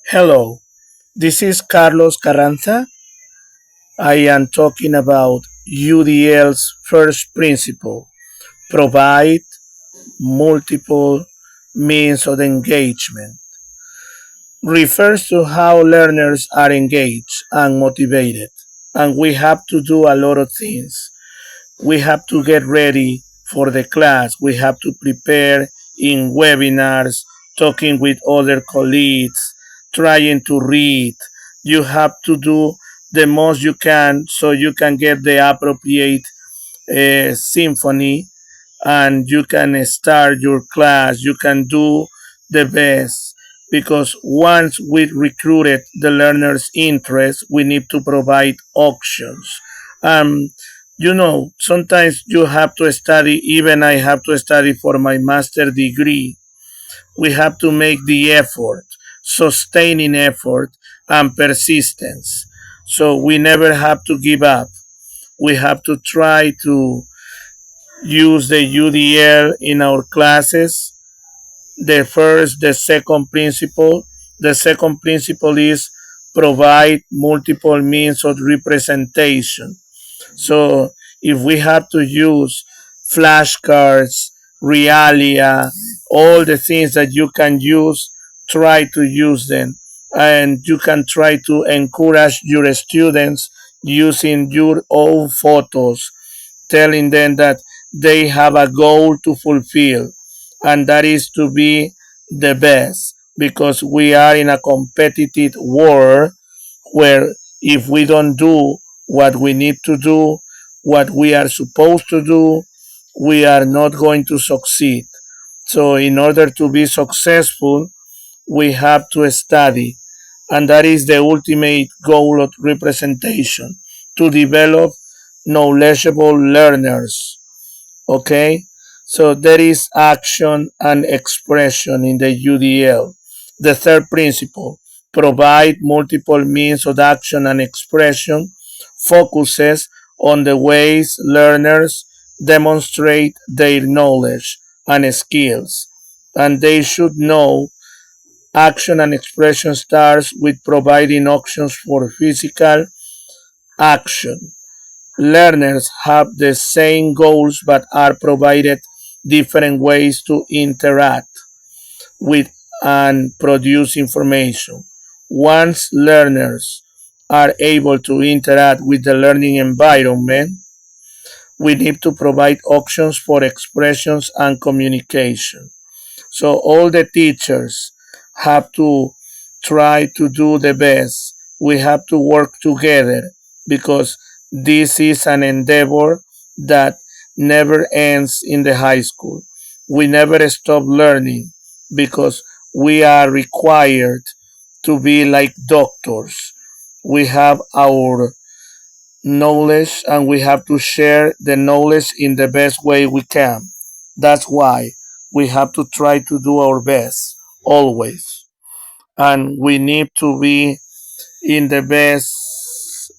Hello, this is Carlos Carranza. I am talking about UDL's first principle: provide multiple means of engagement. Refers to how learners are engaged and motivated. And we have to do a lot of things. We have to get ready for the class. We have to prepare in webinars, talking with other colleagues, trying to read. You have to do the most you can so you can get the appropriate symphony and you can start your class. You can do the best because once we recruited the learner's interest, we need to provide options. Um, sometimes you have to study, even I have to study for my master degree. We have to make the effort, sustaining effort, and persistence. So we never have to give up. We have to try to use the UDL in our classes. The second principle. The second principle is provide multiple means of representation. So if we have to use flashcards, realia, all the things that you can use, try to use them. And you can try to encourage your students using your own photos, telling them that they have a goal to fulfill, and that is to be the best because we are in a competitive world where if we don't do what we need to do, what we are supposed to do, we are not going to succeed. So, in order to be successful, we have to study, and that is the ultimate goal of representation to develop knowledgeable learners. Okay, so there is action and expression in the UDL. The third principle: provide multiple means of action and expression, focuses on the ways learners demonstrate their knowledge and skills. And they should know action and expression starts with providing options for physical action. Learners have the same goals but are provided different ways to interact with and produce information. Once learners are able to interact with the learning environment, we need to provide options for expressions and communication. So all the teachers have to try to do the best. We have to work together because this is an endeavor that never ends in the high school. We never stop learning because we are required to be like doctors. We have our knowledge and we have to share the knowledge in the best way we can. That's why we have to try to do our best always. And we need to be in the best